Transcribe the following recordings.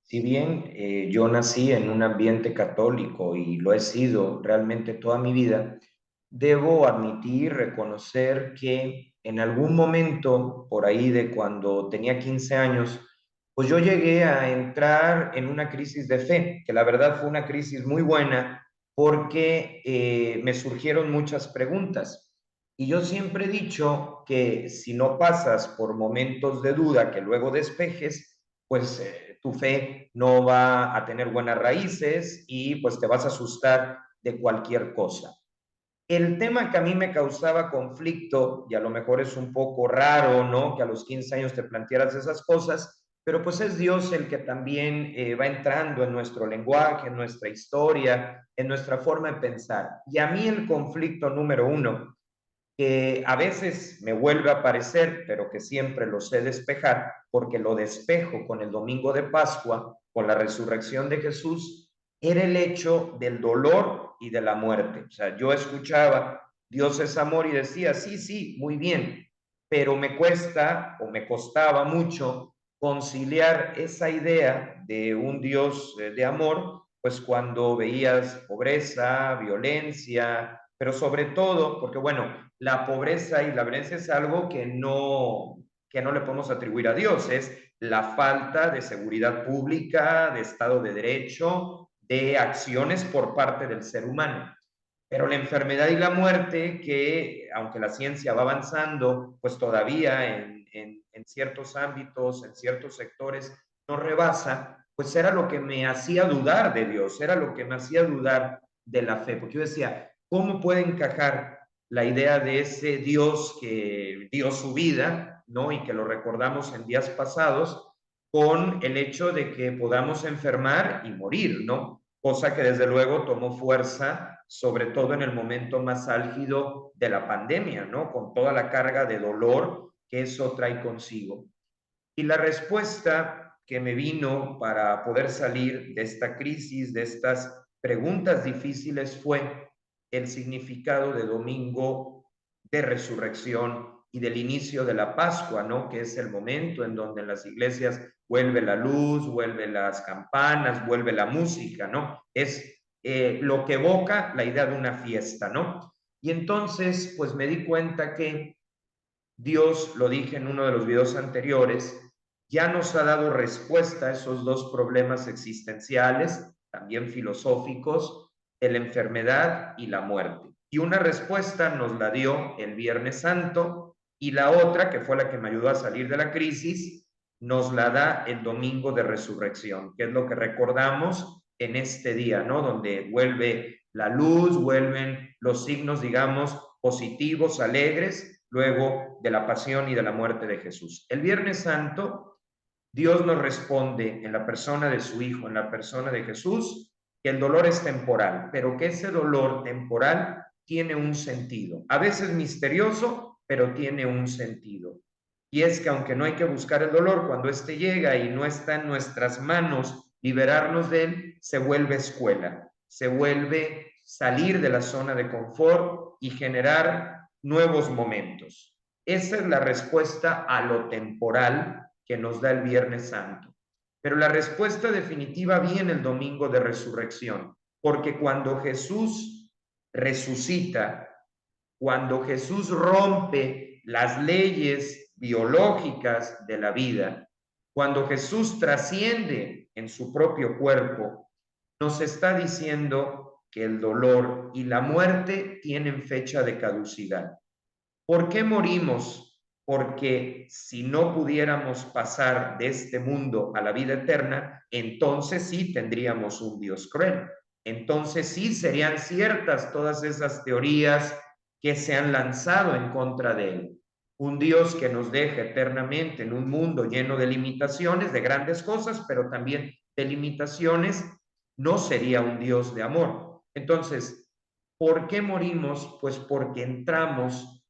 Si bien yo nací en un ambiente católico y lo he sido realmente toda mi vida, debo admitir, reconocer que en algún momento, por ahí de cuando tenía 15 años, pues yo llegué a entrar en una crisis de fe, que la verdad fue una crisis muy buena porque me surgieron muchas preguntas. Y yo siempre he dicho que si no pasas por momentos de duda que luego despejes, pues tu fe no va a tener buenas raíces y pues te vas a asustar de cualquier cosa. El tema que a mí me causaba conflicto, y a lo mejor es un poco raro, ¿no? Que a los 15 años te plantearas esas cosas, pero pues es Dios el que también va entrando en nuestro lenguaje, en nuestra historia, en nuestra forma de pensar. Y a mí el conflicto número uno que a veces me vuelve a aparecer, pero que siempre lo sé despejar, porque lo despejo con el domingo de Pascua, con la resurrección de Jesús, era el hecho del dolor y de la muerte. O sea, yo escuchaba, Dios es amor y decía, sí, sí, muy bien, pero me cuesta o me costaba mucho conciliar esa idea de un Dios de amor, pues cuando veías pobreza, violencia, pero sobre todo, porque bueno, la pobreza y la violencia es algo que no le podemos atribuir a Dios, es la falta de seguridad pública, de Estado de Derecho, de acciones por parte del ser humano. Pero la enfermedad y la muerte, que aunque la ciencia va avanzando, pues todavía en ciertos ámbitos, en ciertos sectores, no rebasa, pues era lo que me hacía dudar de Dios, era lo que me hacía dudar de la fe, porque yo decía, ¿cómo puede encajar la idea de ese Dios que dio su vida, ¿no? Y que lo recordamos en días pasados, con el hecho de que podamos enfermar y morir, ¿no? Cosa que desde luego tomó fuerza, sobre todo en el momento más álgido de la pandemia, ¿no? Con toda la carga de dolor que eso trae consigo. Y la respuesta que me vino para poder salir de esta crisis, de estas preguntas difíciles, fue el significado de domingo de resurrección y del inicio de la Pascua, ¿no? Que es el momento en donde en las iglesias vuelve la luz, vuelve las campanas, vuelve la música, ¿no? Es lo que evoca la idea de una fiesta, ¿no? Y entonces, pues me di cuenta que Dios, lo dije en uno de los videos anteriores, ya nos ha dado respuesta a esos dos problemas existenciales, también filosóficos, de la enfermedad y la muerte. Y una respuesta nos la dio el Viernes Santo y la otra, que fue la que me ayudó a salir de la crisis, nos la da el Domingo de Resurrección, que es lo que recordamos en este día, ¿no? Donde vuelve la luz, vuelven los signos, digamos, positivos, alegres, luego de la pasión y de la muerte de Jesús. El Viernes Santo, Dios nos responde en la persona de su Hijo, en la persona de Jesús, que el dolor es temporal, pero que ese dolor temporal tiene un sentido, a veces misterioso, pero tiene un sentido. Y es que aunque no hay que buscar el dolor, cuando éste llega y no está en nuestras manos liberarnos de él, se vuelve escuela, se vuelve salir de la zona de confort y generar nuevos momentos. Esa es la respuesta a lo temporal que nos da el Viernes Santo. Pero la respuesta definitiva viene el domingo de resurrección, porque cuando Jesús resucita, cuando Jesús rompe las leyes biológicas de la vida, cuando Jesús trasciende en su propio cuerpo, nos está diciendo que el dolor y la muerte tienen fecha de caducidad. ¿Por qué morimos? Porque si no pudiéramos pasar de este mundo a la vida eterna, entonces sí tendríamos un Dios cruel. Entonces sí serían ciertas todas esas teorías que se han lanzado en contra de él. Un Dios que nos deja eternamente en un mundo lleno de limitaciones, de grandes cosas, pero también de limitaciones, no sería un Dios de amor. Entonces, ¿por qué morimos? Pues porque entramos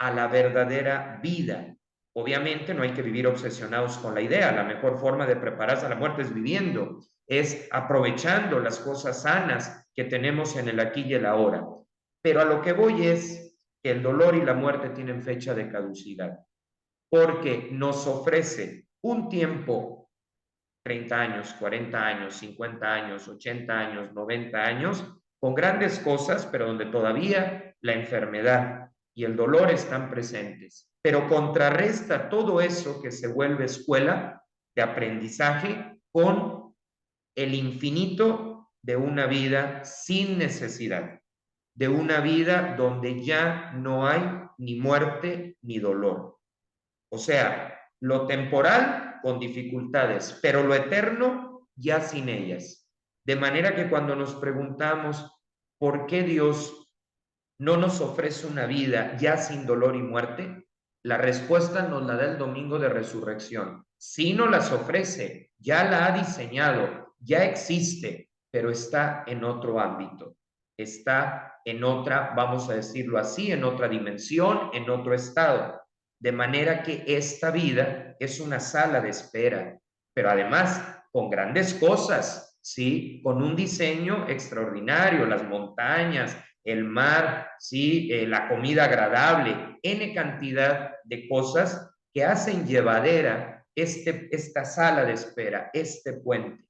a la verdadera vida. Obviamente no hay que vivir obsesionados con la idea. La mejor forma de prepararse a la muerte es viviendo, es aprovechando las cosas sanas que tenemos en el aquí y el ahora. Pero a lo que voy es que el dolor y la muerte tienen fecha de caducidad, porque nos ofrece un tiempo 30 años, 40 años, 50 años, 80 años, 90 años, con grandes cosas, pero donde todavía la enfermedad y el dolor están presentes. Pero contrarresta todo eso que se vuelve escuela de aprendizaje con el infinito de una vida sin necesidad, de una vida donde ya no hay ni muerte ni dolor. O sea, lo temporal con dificultades, pero lo eterno ya sin ellas. De manera que cuando nos preguntamos por qué Dios no nos ofrece una vida ya sin dolor y muerte, la respuesta nos la da el domingo de resurrección. Sí nos las ofrece, ya la ha diseñado, ya existe, pero está en otro ámbito, está en otra, vamos a decirlo así, en otra dimensión, en otro estado. De manera que esta vida es una sala de espera, pero además con grandes cosas, ¿sí? Con un diseño extraordinario, las montañas, el mar, ¿sí? La comida agradable, N cantidad de cosas que hacen llevadera esta sala de espera, este puente.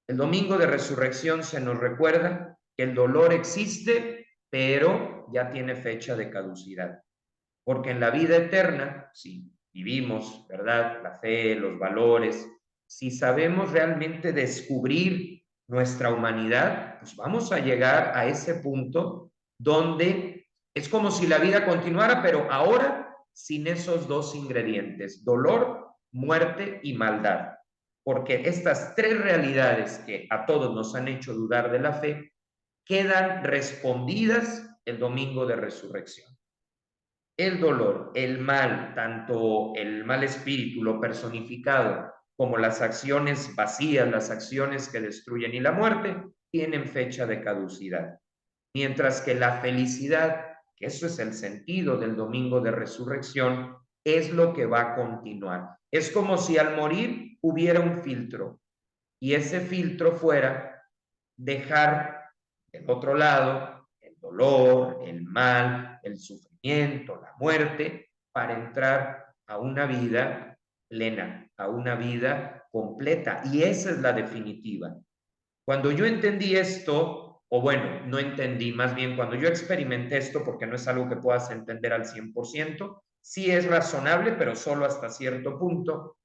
El domingo de resurrección se nos recuerda que el dolor existe, pero ya tiene fecha de caducidad. Porque en la vida eterna, si vivimos, ¿verdad? La fe, los valores, si sabemos realmente descubrir nuestra humanidad, pues vamos a llegar a ese punto donde es como si la vida continuara, pero ahora sin esos dos ingredientes, dolor, muerte y maldad. Porque estas tres realidades que a todos nos han hecho dudar de la fe, quedan respondidas el domingo de resurrección. El dolor, el mal, tanto el mal espíritu, lo personificado, como las acciones vacías, las acciones que destruyen y la muerte, tienen fecha de caducidad. Mientras que la felicidad, que eso es el sentido del domingo de resurrección, es lo que va a continuar. Es como si al morir hubiera un filtro y ese filtro fuera dejar del otro lado el dolor, el mal, el sufrimiento, la muerte, para entrar a una vida plena, a una vida completa. Y esa es la definitiva. Cuando yo entendí esto, o bueno, no entendí, más bien cuando yo experimenté esto, porque no es algo que puedas entender al 100%, sí es razonable, pero solo hasta cierto punto,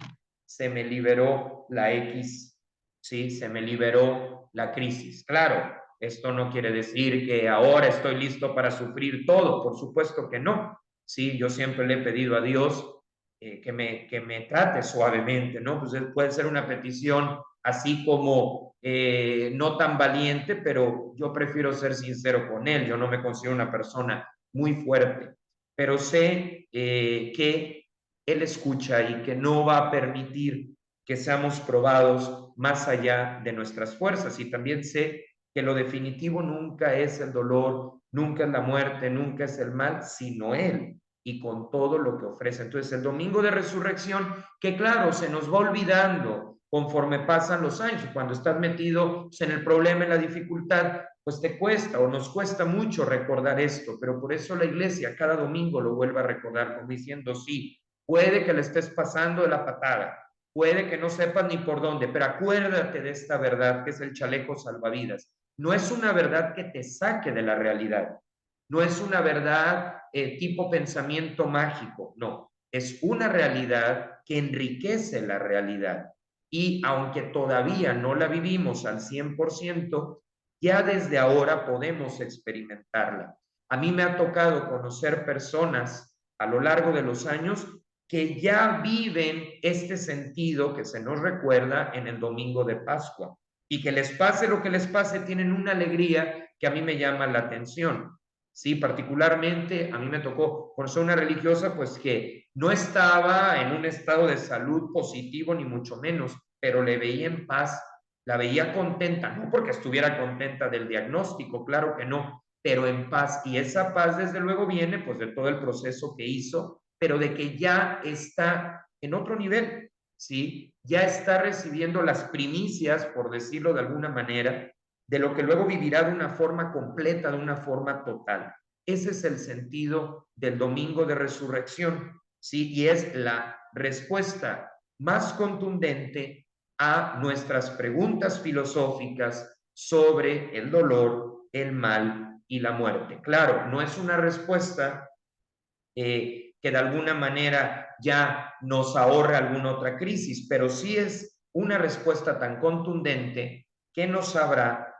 se me liberó la X, ¿sí? Se me liberó la crisis. Claro, esto no quiere decir que ahora estoy listo para sufrir todo, por supuesto que no. Sí, yo siempre le he pedido a Dios que me trate suavemente, ¿no? Pues puede ser una petición así como no tan valiente, pero yo prefiero ser sincero con Él. Yo no me considero una persona muy fuerte, pero sé que Él escucha y que no va a permitir que seamos probados más allá de nuestras fuerzas. Y también sé que lo definitivo nunca es el dolor, nunca es la muerte, nunca es el mal, sino Él y con todo lo que ofrece. Entonces, el domingo de resurrección, que claro, se nos va olvidando conforme pasan los años. Cuando estás metido en el problema, en la dificultad, pues te cuesta o nos cuesta mucho recordar esto, pero por eso la iglesia cada domingo lo vuelve a recordar, como diciendo, sí, puede que le estés pasando de la patada, puede que no sepas ni por dónde, pero acuérdate de esta verdad que es el chaleco salvavidas. No es una verdad que te saque de la realidad, no es una verdad tipo pensamiento mágico, no, es una realidad que enriquece la realidad. Y aunque todavía no la vivimos al 100%, ya desde ahora podemos experimentarla. A mí me ha tocado conocer personas a lo largo de los años que ya viven este sentido que se nos recuerda en el domingo de Pascua. Y que les pase lo que les pase, tienen una alegría que a mí me llama la atención. Sí, particularmente a mí me tocó conocer una religiosa pues que no estaba en un estado de salud positivo ni mucho menos, pero le veía en paz, la veía contenta, no porque estuviera contenta del diagnóstico, claro que no, pero en paz. Y esa paz desde luego viene pues de todo el proceso que hizo, pero de que ya está en otro nivel, ¿sí? Ya está recibiendo las primicias, por decirlo de alguna manera, de lo que luego vivirá de una forma completa, de una forma total. Ese es el sentido del domingo de resurrección, ¿sí? Y es la respuesta más contundente a nuestras preguntas filosóficas sobre el dolor, el mal y la muerte. Claro, no es una respuesta que de alguna manera ya nos ahorra alguna otra crisis, pero sí es una respuesta tan contundente que nos sabrá,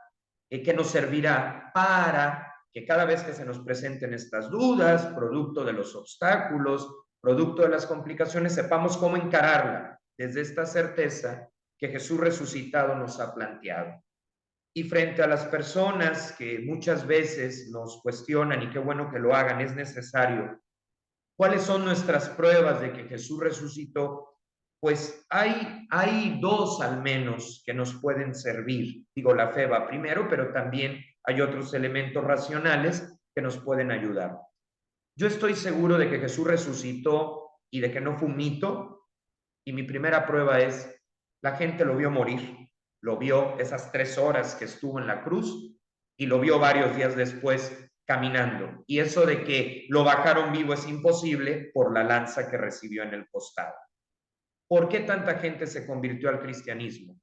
que nos servirá para que cada vez que se nos presenten estas dudas, producto de los obstáculos, producto de las complicaciones, sepamos cómo encararla desde esta certeza que Jesús resucitado nos ha planteado. Y frente a las personas que muchas veces nos cuestionan, y qué bueno que lo hagan, es necesario, ¿cuáles son nuestras pruebas de que Jesús resucitó? Pues hay dos al menos que nos pueden servir. Digo, la fe va primero, pero también hay otros elementos racionales que nos pueden ayudar. Yo estoy seguro de que Jesús resucitó y de que no fue un mito, y mi primera prueba es, la gente lo vio morir, lo vio esas 3 horas que estuvo en la cruz y lo vio varios días después caminando. Y eso de que lo bajaron vivo es imposible por la lanza que recibió en el costado. ¿Por qué tanta gente se convirtió al cristianismo?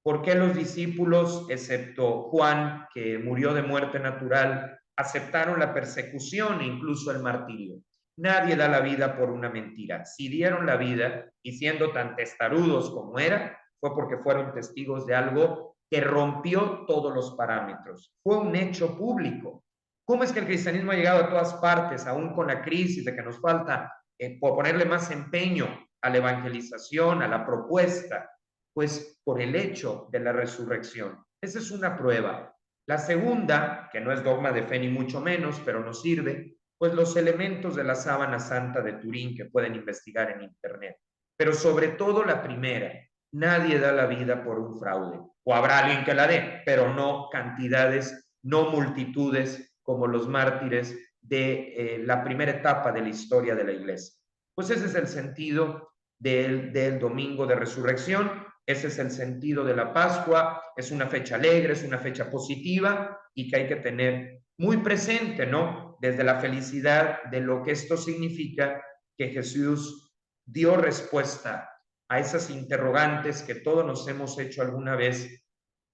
¿Por qué los discípulos, excepto Juan, que murió de muerte natural, aceptaron la persecución e incluso el martirio? Nadie da la vida por una mentira. Si dieron la vida, y siendo tan testarudos como era, fue porque fueron testigos de algo que rompió todos los parámetros. Fue un hecho público. ¿Cómo es que el cristianismo ha llegado a todas partes, aún con la crisis de que nos falta por ponerle más empeño a la evangelización, a la propuesta? Pues por el hecho de la resurrección. Esa es una prueba. La segunda, que no es dogma de fe ni mucho menos, pero nos sirve, pues los elementos de la sábana santa de Turín que pueden investigar en internet. Pero sobre todo la primera, nadie da la vida por un fraude. O habrá alguien que la dé, pero no cantidades, no multitudes como los mártires de la primera etapa de la historia de la iglesia. Pues ese es el sentido del domingo de resurrección. Ese es el sentido de la Pascua, es una fecha alegre, es una fecha positiva y que hay que tener muy presente, ¿no? Desde la felicidad de lo que esto significa, que Jesús dio respuesta a esas interrogantes que todos nos hemos hecho alguna vez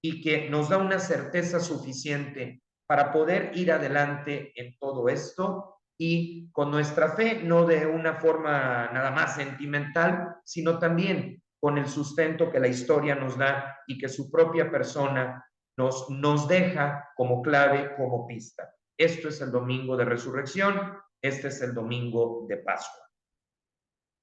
y que nos da una certeza suficiente para poder ir adelante en todo esto y con nuestra fe, no de una forma nada más sentimental, sino también con el sustento que la historia nos da y que su propia persona nos deja como clave, como pista. Esto es el domingo de resurrección, este es el domingo de Pascua.